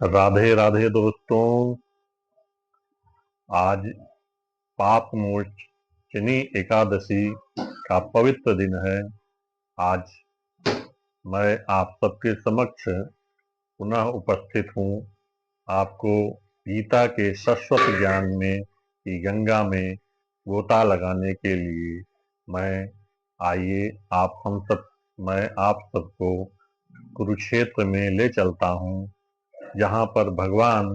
राधे राधे दोस्तों। आज पाप मोचनी एकादशी का पवित्र दिन है। आज मैं आप सबके समक्ष पुनः उपस्थित हूँ। आपको गीता के शाश्वत ज्ञान में की गंगा में गोता लगाने के लिए मैं आइए आप हम सब मैं आप सबको कुरुक्षेत्र में ले चलता हूँ, जहाँ पर भगवान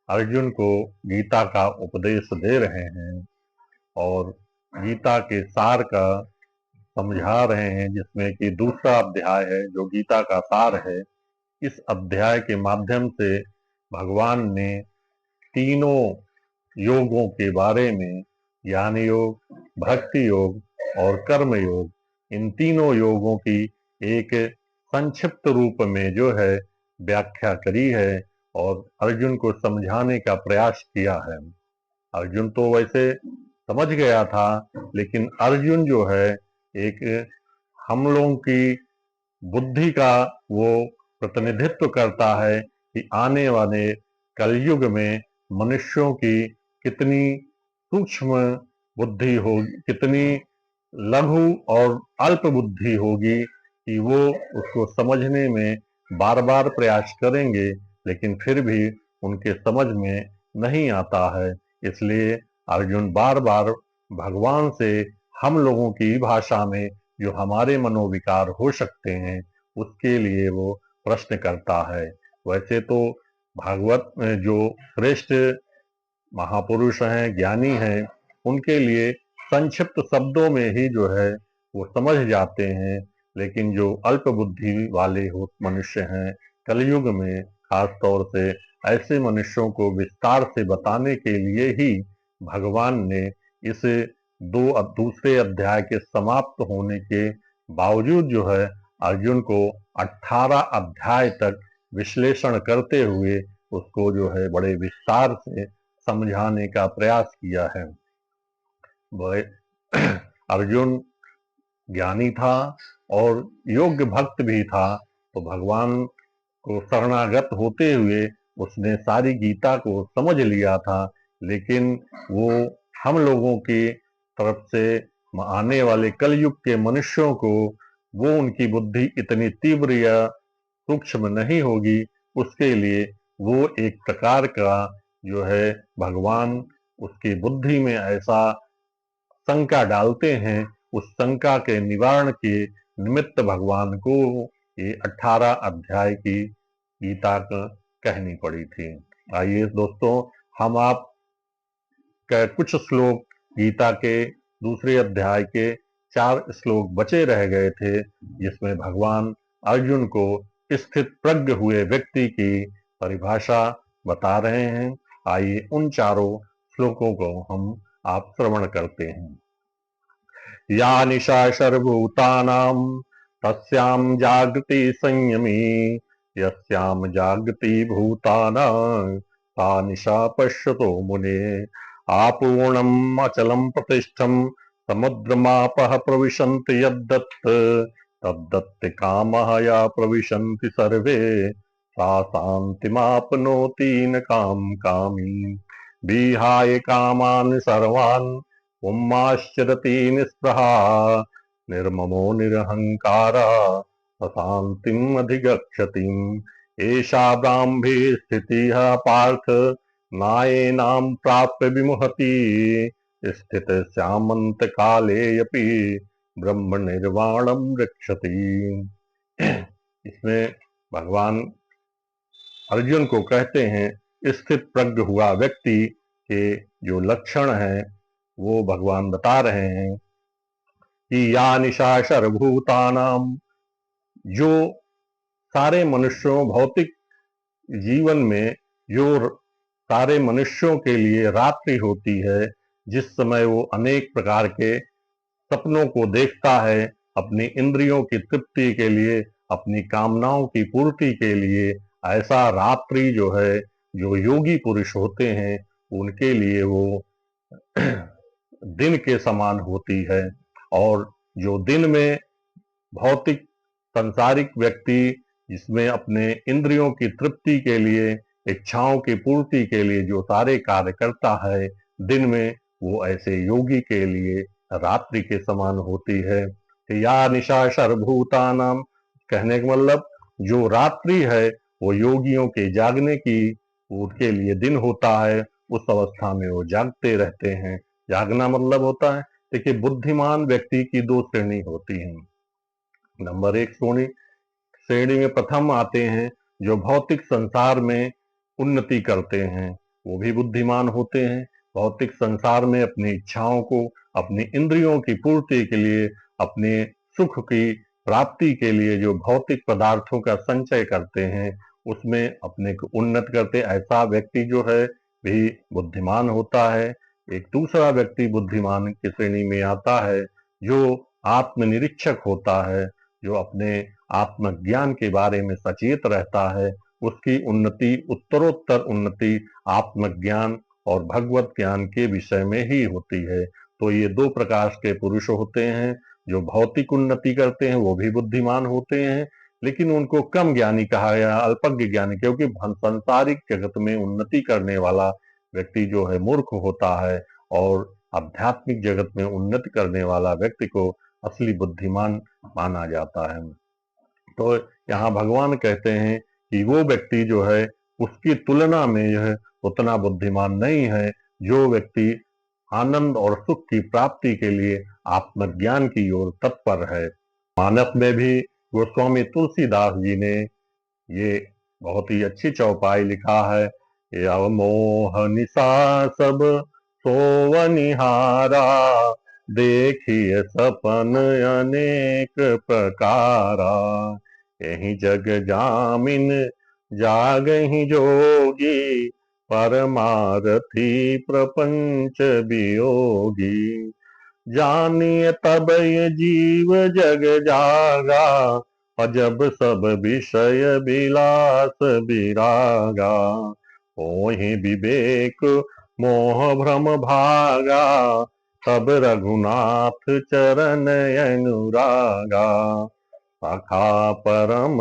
अर्जुन को गीता का उपदेश दे रहे हैं और गीता के सार का समझा रहे हैं, जिसमें कि दूसरा अध्याय है जो गीता का सार है। इस अध्याय के माध्यम से भगवान ने तीनों योगों के बारे में, ज्ञान योग, भक्ति योग और कर्म योग, इन तीनों योगों की एक संक्षिप्त रूप में जो है व्याख्या करी है और अर्जुन को समझाने का प्रयास किया है। अर्जुन तो वैसे समझ गया था, लेकिन अर्जुन जो है एक हम लोगों की बुद्धि का वो प्रतिनिधित्व करता है कि आने वाले कलयुग में मनुष्यों की कितनी सूक्ष्म बुद्धि होगी, कितनी लघु और अल्प बुद्धि होगी कि वो उसको समझने में बार बार प्रयास करेंगे, लेकिन फिर भी उनके समझ में नहीं आता है। इसलिए अर्जुन बार बार भगवान से हम लोगों की भाषा में जो हमारे मनोविकार हो सकते हैं उसके लिए वो प्रश्न करता है। वैसे तो भागवत में जो श्रेष्ठ महापुरुष हैं, ज्ञानी हैं, उनके लिए संक्षिप्त शब्दों में ही जो है वो समझ जाते हैं, लेकिन जो अल्प बुद्धि वाले हो मनुष्य हैं, कलयुग में खास तौर से ऐसे मनुष्यों को विस्तार से बताने के लिए ही भगवान ने इस दूसरे अध्याय के समाप्त होने के बावजूद जो है अर्जुन को 18 अध्याय तक विश्लेषण करते हुए उसको जो है बड़े विस्तार से समझाने का प्रयास किया है। वह अर्जुन ज्ञानी था और योग्य भक्त भी था, तो भगवान को शरणागत होते हुए उसने सारी गीता को समझ लिया था। लेकिन वो हम लोगों की तरफ से आने वाले कलयुग के मनुष्यों को वो उनकी बुद्धि इतनी तीव्र या सूक्ष्म नहीं होगी, उसके लिए वो एक प्रकार का जो है भगवान उसकी बुद्धि में ऐसा शंका डालते हैं। उस शंका के निवारण के निमित्त भगवान को ये 18 अध्याय की गीता कहनी पड़ी थी। आइए दोस्तों, हम आप कुछ श्लोक गीता के दूसरे अध्याय के 4 श्लोक बचे रह गए थे, जिसमें भगवान अर्जुन को स्थित प्रज्ञ हुए व्यक्ति की परिभाषा बता रहे हैं। आइए उन चारों श्लोकों को हम आप श्रवण करते हैं। या निशा सर्वभूतानां तस्यां जागृति संयमी, यस्यां जागृति भूतानां सा निशा पश्यतो मुने। आपूर्णम् अचलं प्रतिष्ठं समुद्रमापः प्रविशन्ति यद्दत् तद्दत्ते कामः या प्रविशन्ति सर्वे सा शान्तिमाप्नोति न कामी। विहाय कामान् सर्वान् उम्माश्चरति निःस्पृहा, निर्ममो निरहङ्कारा शान्तिम् अधिगच्छति। एषा ब्राह्मी स्थितिः पार्थ नायेनां प्राप्य विमुहति, स्थित श्यामंत कालेऽपि ब्रह्म निर्वाणम रक्षति। इसमें भगवान अर्जुन को कहते हैं, स्थित प्रज्ञ हुआ व्यक्ति के जो लक्षण हैं वो भगवान बता रहे हैं कि या निशा सर्वभूतानाम, जो सारे मनुष्यों भौतिक जीवन में जो सारे मनुष्यों के लिए रात्रि होती है, जिस समय वो अनेक प्रकार के सपनों को देखता है अपनी इंद्रियों की तृप्ति के लिए, अपनी कामनाओं की पूर्ति के लिए, ऐसा रात्रि जो है जो योगी पुरुष होते हैं उनके लिए वो दिन के समान होती है। और जो दिन में भौतिक संसारिक व्यक्ति जिसमें अपने इंद्रियों की तृप्ति के लिए, इच्छाओं की पूर्ति के लिए जो सारे कार्य करता है दिन में, वो ऐसे योगी के लिए रात्रि के समान होती है। या निशा सर्वभूतानाम, कहने का मतलब जो रात्रि है वो योगियों के जागने की, उनके लिए दिन होता है। उस अवस्था में वो जागते रहते हैं। जागना मतलब होता है, देखिए बुद्धिमान व्यक्ति की दो श्रेणी होती है। नंबर एक श्रेणी में प्रथम आते हैं जो भौतिक संसार में उन्नति करते हैं, वो भी बुद्धिमान होते हैं। भौतिक संसार में अपनी इच्छाओं को, अपनी इंद्रियों की पूर्ति के लिए, अपने सुख की प्राप्ति के लिए जो भौतिक पदार्थों का संचय करते हैं, उसमें अपने को उन्नत करते, ऐसा व्यक्ति जो है भी बुद्धिमान होता है। एक दूसरा व्यक्ति बुद्धिमान की श्रेणी में आता है जो आत्मनिरीक्षक होता है, जो अपने आत्मज्ञान के बारे में सचेत रहता है। उसकी उन्नति, उत्तरोत्तर उन्नति आत्मज्ञान और भगवत ज्ञान के विषय में ही होती है। तो ये दो प्रकार के पुरुष होते हैं। जो भौतिक उन्नति करते हैं वो भी बुद्धिमान होते हैं, लेकिन उनको कम ज्ञानी कहा गया, अल्पज्ञ ज्ञानी, क्योंकि सांसारिक जगत में उन्नति करने वाला व्यक्ति जो है मूर्ख होता है, और आध्यात्मिक जगत में उन्नति करने वाला व्यक्ति को असली बुद्धिमान माना जाता है। तो यहाँ भगवान कहते हैं कि वो व्यक्ति जो है उसकी तुलना में जो है उतना बुद्धिमान नहीं है, जो व्यक्ति आनंद और सुख की प्राप्ति के लिए आत्मज्ञान की ओर तत्पर है। मानस में भी गोस्वामी तुलसीदास जी ने ये बहुत ही अच्छी चौपाई लिखा है। यह मोह निशा सब सोवनिहारा, देखिए सपन अनेक प्रकारा, यही जग जामिन जागहि जोगी, परमारथी प्रपंच वियोगी, जानिए तब ये जीव जग जागा, अजब सब विषय विलास विरागा, ओहि विवेक मोह भ्रम भागा, तब रघुनाथ चरण अनुरागा, सखा परम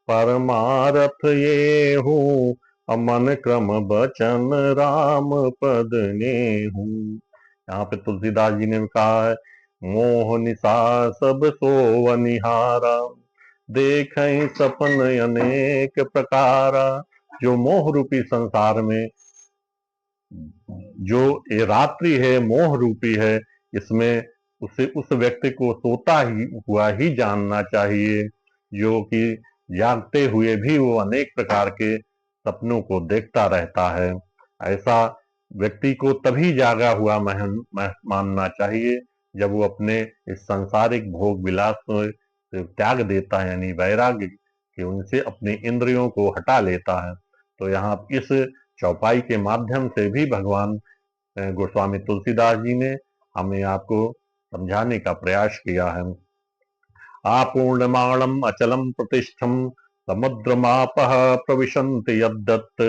परमारथ ये हूँ, अमन क्रम बचन राम पद ने हूँ। यहाँ पे तुलसीदास जी ने कहा है, मोह निशा सब सोवनिहारा, देखहि सपन अनेक प्रकारा। जो मोह रूपी संसार में जो ये रात्रि है, मोह रूपी है, इसमें उसे उस व्यक्ति को सोता ही हुआ ही जानना चाहिए, जो कि जागते हुए भी वो अनेक प्रकार के सपनों को देखता रहता है। ऐसा व्यक्ति को तभी जागा हुआ मानना चाहिए जब वो अपने इस सांसारिक भोग विलास से त्याग देता है, यानी वैराग्य कि उनसे अपनी इंद्रियों को हटा लेता है। तो यहाँ इस चौपाई के माध्यम से भी भगवान गोस्वामी तुलसीदास जी ने हमें आपको समझाने का प्रयास किया है। आपूर्णमाणम अचलम प्रतिष्ठम समुद्रमापः प्रविशन्ति यद्दत्,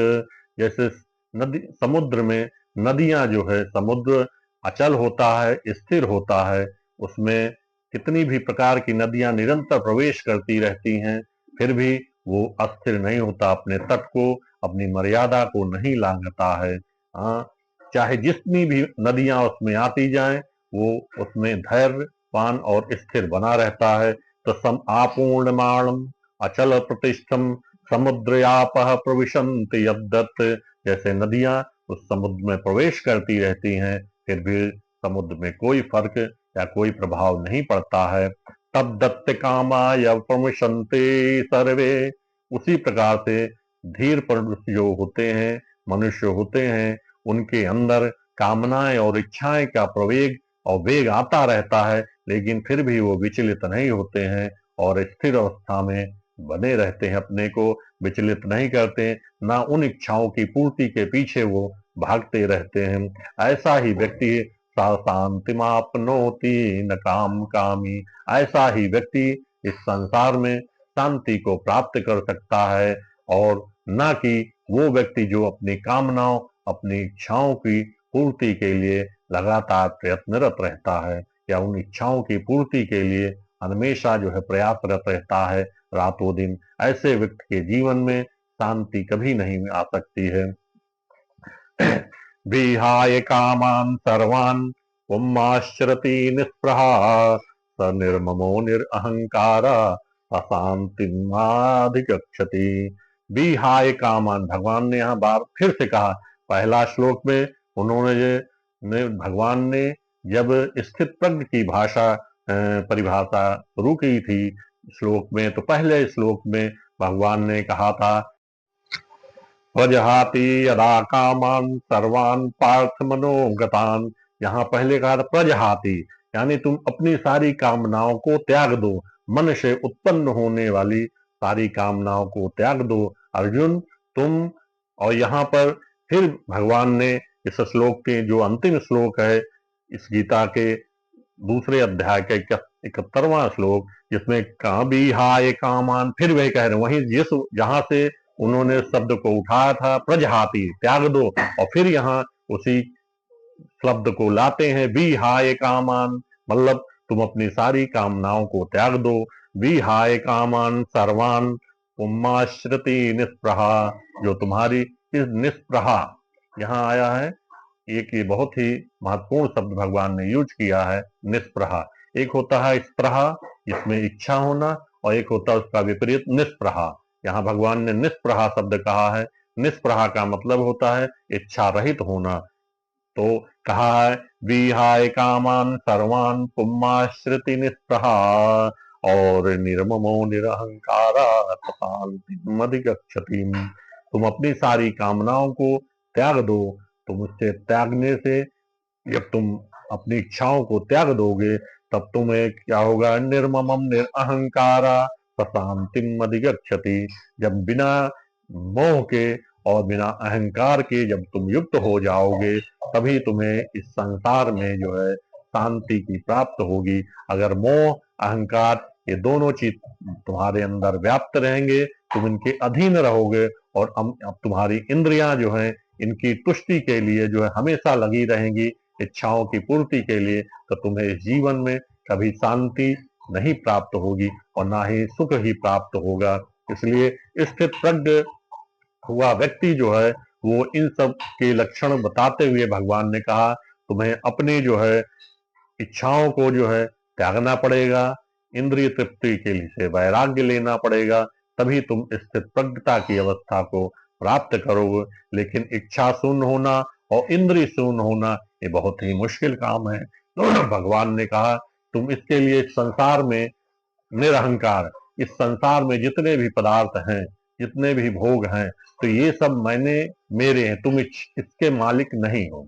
जैसे नदी, समुद्र में नदियां जो है, समुद्र अचल होता है, स्थिर होता है, उसमें कितनी भी प्रकार की नदियां निरंतर प्रवेश करती रहती हैं, फिर भी वो अस्थिर नहीं होता, अपने तट को, अपनी मर्यादा को नहीं लांघता है। हाँ, चाहे जितनी भी नदियां उसमें आती जाएं, वो उसमें धैर्यवान और स्थिर बना रहता है। तो सम आपूर्णमाणम अचल प्रतिष्ठम समुद्रयापः प्रविशन्ति यद्दत्, जैसे नदियां उस समुद्र में प्रवेश करती रहती हैं, फिर भी समुद्र में कोई फर्क या कोई प्रभाव नहीं पड़ता है। तब दत्त कामाय प्रविशन्ति सर्वे, उसी प्रकार से धीर पुरुष जो होते हैं, मनुष्य होते हैं, उनके अंदर कामनाएं और इच्छाएं का प्रवेग और वेग आता रहता है, लेकिन फिर भी वो विचलित नहीं होते हैं और स्थिर अवस्था में बने रहते हैं, अपने को विचलित नहीं करते, ना उन इच्छाओं की पूर्ति के पीछे वो भागते रहते हैं। ऐसा ही व्यक्ति सा शांतिमापनोति न काम कामी, ऐसा ही व्यक्ति इस संसार में शांति को प्राप्त कर सकता है, और न कि वो व्यक्ति जो अपनी कामनाओं, अपनी इच्छाओं की पूर्ति के लिए लगातार प्रयत्नरत रहता है, या उन इच्छाओं की पूर्ति के लिए हमेशा जो है प्रयासरत रहता है, रातों दिन ऐसे व्यक्ति के जीवन में शांति कभी नहीं आ सकती है। विहाय कामान सर्वान् पुम्माश्चरति निःस्पृहा स निर्ममो निरअहंकारा अशांतिमाधिगच्छति। विहाय कामान, भगवान ने यहाँ बार फिर से कहा। पहला श्लोक में भगवान ने जब स्थित प्रज्ञ की भाषा परिभाषा शुरू की थी श्लोक में, तो पहले श्लोक में भगवान ने कहा था प्रजहाति यदा कामान सर्वान पार्थ मनोगतान। यहाँ पहले कहा था प्रजहाति, यानी तुम अपनी सारी कामनाओं को त्याग दो, मन से उत्पन्न होने वाली सारी कामनाओं को त्याग दो अर्जुन तुम। और यहाँ पर फिर भगवान ने इस श्लोक के जो अंतिम श्लोक है इस गीता के दूसरे अध्याय के 71वां श्लोक, जिसमें कहा विहाय कामान, फिर वे कह रहे वहीं जिस जहां से उन्होंने शब्द को उठाया था प्रजहाति त्याग दो, और फिर यहाँ उसी शब्द को लाते हैं विहाय कामान, मतलब तुम अपनी सारी कामनाओं को त्याग दो। विहाय कामान सर्वान पुम्माश्रिति निःस्पृहा, जो तुम्हारी इस निःस्पृहा यहाँ आया है, एक ये बहुत ही महत्वपूर्ण शब्द भगवान ने यूज किया है निःस्पृहा। एक होता है स्पृहा जिसमें इच्छा होना, और एक होता है उसका विपरीत निःस्पृहा। यहाँ भगवान ने निःस्पृहा शब्द कहा है। निःस्पृहा का मतलब होता है इच्छा रहित होना। तो कहा है विहाय कामान सर्वान पुम्माश्रिति निःस्पृहा और निर्ममो निरहंकारा शांतिमधिगच्छति। तुम अपनी सारी कामनाओं को त्याग दो। तुम उससे त्यागने से, जब तुम अपनी इच्छाओं को त्याग दोगे तब तुम्हें क्या होगा, निर्ममम निरअहंकारा शांतिम अधिगच्छति। जब बिना मोह के और बिना अहंकार के जब तुम युक्त हो जाओगे तभी तुम्हें इस संसार में जो है शांति की प्राप्त होगी। अगर मोह अहंकार ये दोनों चीज तुम्हारे अंदर व्याप्त रहेंगे, तुम इनके अधीन रहोगे, और अब तुम्हारी इंद्रियां जो है इनकी तुष्टि के लिए जो है हमेशा लगी रहेंगी, इच्छाओं की पूर्ति के लिए, तो तुम्हें इस जीवन में कभी शांति नहीं प्राप्त होगी और ना ही सुख ही प्राप्त होगा। इसलिए स्थित प्रज्ञ हुआ व्यक्ति जो है वो इन सब के लक्षण बताते हुए भगवान ने कहा तुम्हें अपने जो है इच्छाओं को जो है त्यागना पड़ेगा, इंद्रिय तृप्ति के लिए वैराग्य लेना पड़ेगा, तभी तुम स्थित प्रज्ञता की अवस्था को प्राप्त करोगे। लेकिन इच्छा शून्य होना और इंद्रिय शून्य होना ये बहुत ही मुश्किल काम है। तो भगवान ने कहा तुम इसके लिए संसार में निरहंकार, इस संसार में जितने भी पदार्थ हैं, जितने भी भोग हैं, तो ये सब मेरे हैं, तुम इसके मालिक नहीं हो।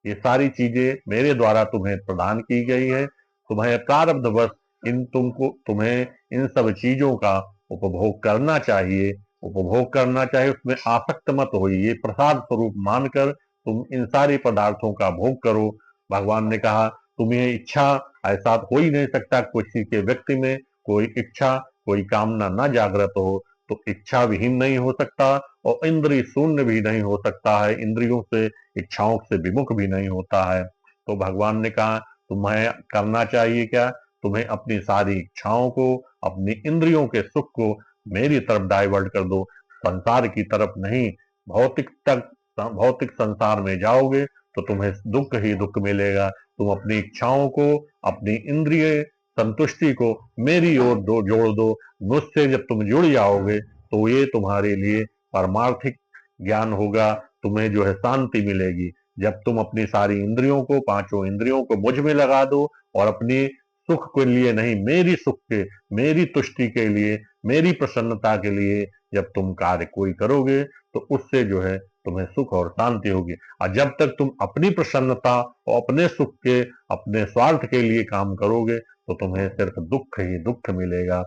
ये सारी चीजें मेरे द्वारा तुम्हें प्रदान की गई है। तुम्हें प्रारब्धवश तुम्हें इन सब चीजों का उपभोग करना चाहिए, उसमें आसक्त मत हो। ये प्रसाद स्वरूप मानकर तुम इन सारे पदार्थों का भोग करो। भगवान ने कहा तुम्हें इच्छा, ऐसा हो ही नहीं सकता किसी के व्यक्ति में कोई इच्छा कोई कामना न जागृत हो, तो इच्छा विहीन नहीं हो सकता और इंद्रिय शून्य भी नहीं हो सकता है, इंद्रियों से इच्छाओं से विमुख भी नहीं होता है। तो भगवान ने कहा तुम्हें करना चाहिए क्या, तुम्हें अपनी सारी इच्छाओं को, अपनी इंद्रियों के सुख को मेरी तरफ डाइवर्ट कर दो, संसार की तरफ नहीं। भौतिक संसार में जाओगे तो तुम्हें दुख ही दुख मिलेगा। तुम अपनी इच्छाओं को, अपनी इंद्रिय संतुष्टि को मेरी ओर जोड़ दो। मुझसे जब तुम जुड़ जाओगे तो ये तुम्हारे लिए परमार्थिक ज्ञान होगा, तुम्हें जो है शांति मिलेगी। जब तुम अपनी सारी इंद्रियों को, पांचों इंद्रियों को मुझ में लगा दो और अपनी सुख के लिए नहीं, मेरी सुख के, मेरी तुष्टि के लिए, मेरी प्रसन्नता के लिए जब तुम कार्य कोई करोगे तो उससे जो है तुम्हें सुख और शांति होगी। और जब तक तुम अपनी प्रसन्नता और अपने सुख के, अपने स्वार्थ के लिए काम करोगे तो तुम्हें सिर्फ दुख ही दुख मिलेगा।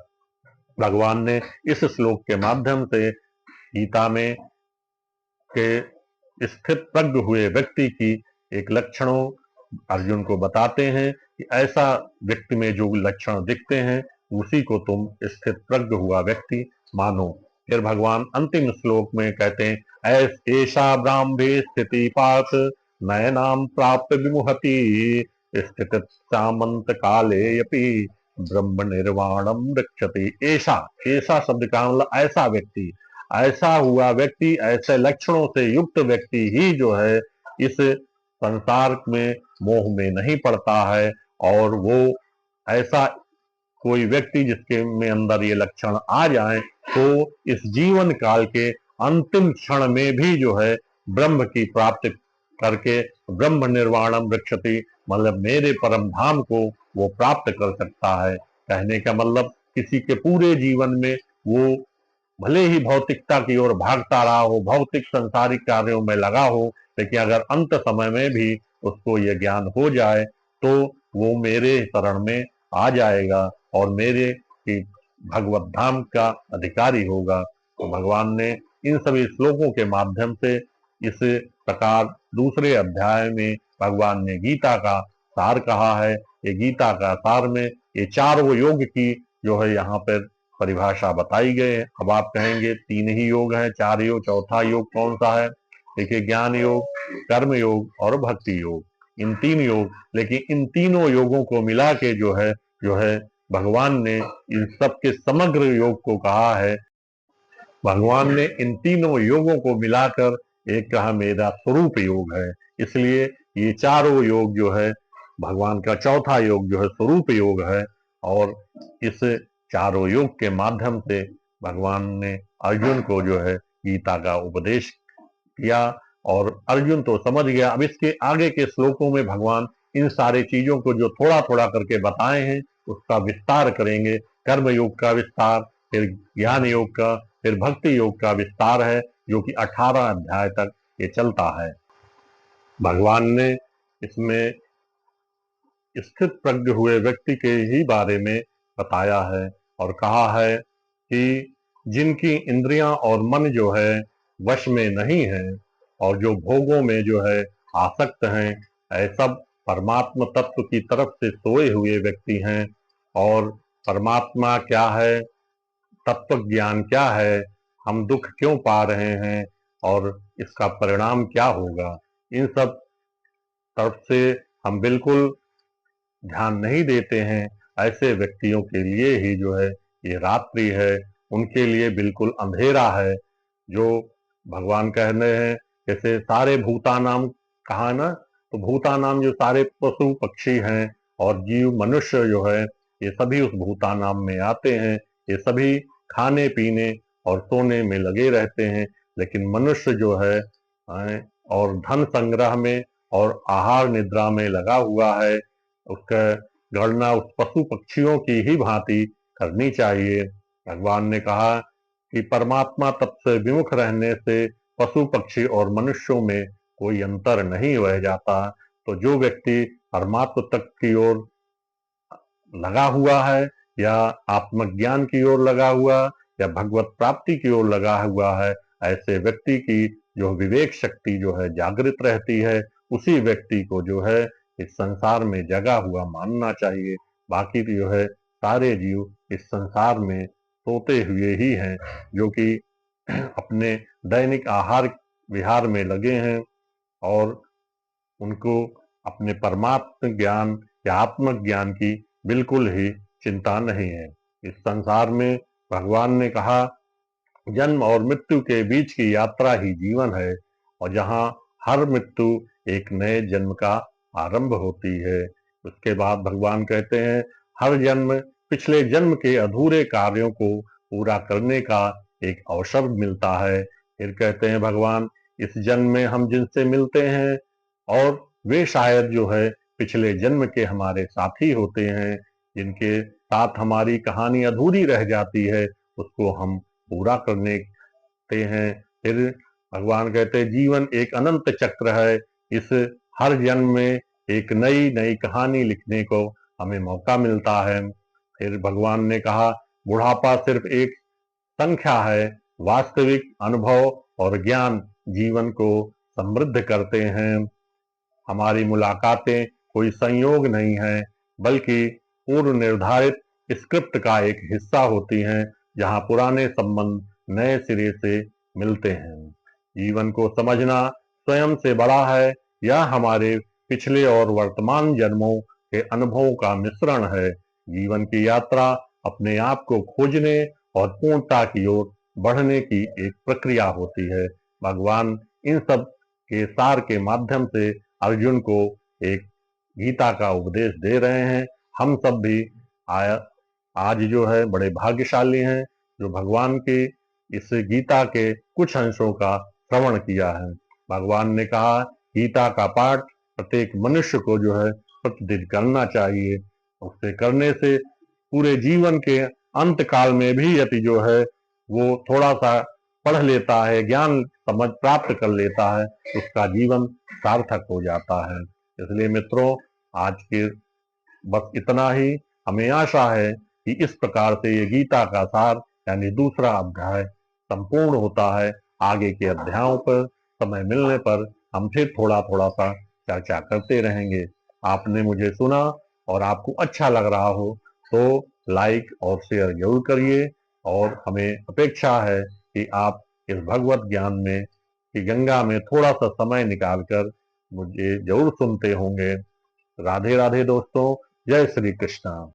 भगवान ने इस श्लोक के माध्यम से गीता में के स्थित प्रज्ञ हुए व्यक्ति की एक लक्षणों अर्जुन को बताते हैं कि ऐसा व्यक्ति में जो लक्षण दिखते हैं उसी को तुम स्थित प्रज्ञ हुआ व्यक्ति मानो। फिर भगवान अंतिम श्लोक में कहते हैं ऐसा ब्राह्मे स्थिति पार्थ नयनाम प्राप्त विमुहति स्थित सामंत काले यपि ब्रह्म निर्वाणम रक्षति। ऐसा, ऐसा शब्द का मतलब ऐसा व्यक्ति, ऐसा हुआ व्यक्ति, ऐसे लक्षणों से युक्त व्यक्ति ही जो है इस संसार में मोह में नहीं पड़ता है। और वो ऐसा कोई व्यक्ति जिसके में अंदर ये लक्षण आ जाए तो इस जीवन काल के अंतिम क्षण में भी जो है ब्रह्म की प्राप्ति करके ब्रह्म निर्वाणम रक्षति, मतलब मेरे परम धाम को वो प्राप्त कर सकता है। कहने का मतलब किसी के पूरे जीवन में वो भले ही भौतिकता की ओर भागता रहा हो, भौतिक संसारिक कार्यों में लगा हो, लेकिन अगर अंत समय में भी उसको ये ज्ञान हो जाए तो वो मेरे शरण में आ जाएगा और मेरे की भगवत धाम का अधिकारी होगा। तो भगवान ने इन सभी श्लोकों के माध्यम से इस प्रकार दूसरे अध्याय में भगवान ने गीता का सार कहा है। ये गीता का सार में ये चारों योग की जो है यहाँ पर परिभाषा बताई गई है। अब आप कहेंगे तीन ही योग हैं, चार योग, चौथा योग कौन सा है? देखिए, ज्ञान योग, कर्म योग और भक्ति योग, इन तीन योग। लेकिन इन तीनों योगों को मिला के जो है भगवान ने इन सब के समग्र योग को कहा है। भगवान ने इन तीनों योगों को मिलाकर एक कहा मेरा स्वरूप योग है। इसलिए ये चारों योग जो है भगवान का चौथा योग जो है स्वरूप योग है। और इस चारों योग के माध्यम से भगवान ने अर्जुन को जो है गीता का उपदेश किया और अर्जुन तो समझ गया। अब इसके आगे के श्लोकों में भगवान इन सारे चीजों को जो थोड़ा थोड़ा करके बताए हैं उसका विस्तार करेंगे। कर्म योग का विस्तार, फिर ज्ञान योग का, फिर भक्ति योग का विस्तार है, जो कि 18 अध्याय तक ये चलता है। भगवान ने इसमें स्थित प्रज्ञ हुए व्यक्ति के ही बारे में बताया है और कहा है कि जिनकी इंद्रियां और मन जो है वश में नहीं है और जो भोगों में जो है आसक्त हैं, ऐसा परमात्मा तत्व की तरफ से सोए हुए व्यक्ति हैं। और परमात्मा क्या है, तत्व ज्ञान क्या है, हम दुख क्यों पा रहे हैं और इसका परिणाम क्या होगा, इन सब तरफ से हम बिल्कुल ध्यान नहीं देते हैं। ऐसे व्यक्तियों के लिए ही जो है ये रात्रि है, उनके लिए बिल्कुल अंधेरा है। जो भगवान कह रहे हैं जैसे सारे भूतानाम कहा ना, तो भूतानाम जो सारे पशु पक्षी हैं और जीव मनुष्य जो है ये सभी उस भूतानाम में आते हैं। ये सभी खाने पीने और सोने में लगे रहते हैं, लेकिन मनुष्य जो है और धन संग्रह में और आहार निद्रा में लगा हुआ है। उसका गणना उस पशु पक्षियों की ही भांति करनी चाहिए। भगवान ने कहा कि परमात्मा तत्व से विमुख रहने से पशु पक्षी और मनुष्यों में कोई अंतर नहीं रह जाता। तो जो व्यक्ति परमात्मा तत्व की ओर लगा हुआ है या आत्मज्ञान की ओर लगा हुआ या भगवत प्राप्ति की ओर लगा हुआ है, ऐसे व्यक्ति की जो विवेक शक्ति जो है जागृत रहती है, उसी व्यक्ति को जो है इस संसार में जगा हुआ मानना चाहिए। बाकी जो है सारे जीव इस संसार में सोते हुए ही हैं, जो कि अपने दैनिक आहार विहार में लगे हैं और उनको अपने परमात्म ज्ञान या आत्मज्ञान की बिल्कुल ही चिंता नहीं है। इस संसार में भगवान ने कहा जन्म और मृत्यु के बीच की यात्रा ही जीवन है और जहाँ हर मृत्यु एक नए जन्म का आरंभ होती है। उसके बाद भगवान कहते हैं हर जन्म पिछले जन्म के अधूरे कार्यों को पूरा करने का एक अवसर मिलता है। फिर कहते हैं भगवान इस जन्म में हम जिनसे मिलते हैं और वे शायद जो है पिछले जन्म के हमारे साथी होते हैं, जिनके साथ हमारी कहानी अधूरी रह जाती है, उसको हम पूरा करने हैं। फिर भगवान कहते हैं जीवन एक अनंत चक्र है, इस हर जन्म में एक नई नई कहानी लिखने को हमें मौका मिलता है। फिर भगवान ने कहा बुढ़ापा सिर्फ एक संख्या है, वास्तविक अनुभव और ज्ञान जीवन को समृद्ध करते हैं। हमारी मुलाकातें कोई संयोग नहीं है, बल्कि पूर्व निर्धारित स्क्रिप्ट का एक हिस्सा होती हैं, जहां पुराने संबंध नए सिरे से मिलते हैं। जीवन को समझना स्वयं से बड़ा है, यह हमारे पिछले और वर्तमान जन्मों के अनुभवों का मिश्रण है। जीवन की यात्रा अपने आप को खोजने और पूर्णता की ओर बढ़ने की एक प्रक्रिया होती है। भगवान इन सब के सार के माध्यम से अर्जुन को एक गीता का उपदेश दे रहे हैं। हम सब भी आज जो है बड़े भाग्यशाली हैं जो भगवान के इस गीता के कुछ अंशों का श्रवण किया है। भगवान ने कहा गीता का पाठ प्रत्येक मनुष्य को जो है प्रतिदिन करना चाहिए। उससे करने से पूरे जीवन के अंत काल में भी यदि जो है वो थोड़ा सा पढ़ लेता है, ज्ञान समझ प्राप्त कर लेता है, उसका जीवन सार्थक हो जाता है। इसलिए मित्रों, आज के बस इतना ही। हमें आशा है कि इस प्रकार से ये गीता का सार यानी दूसरा अध्याय संपूर्ण होता है। आगे के अध्यायों पर समय मिलने पर हम फिर थोड़ा थोड़ा सा चर्चा करते रहेंगे। आपने मुझे सुना और आपको अच्छा लग रहा हो तो लाइक और शेयर जरूर करिए, और हमें अपेक्षा है कि आप इस भगवत ज्ञान में की गंगा में थोड़ा सा समय निकालकर मुझे जरूर सुनते होंगे। राधे राधे दोस्तों, जय श्री कृष्णा।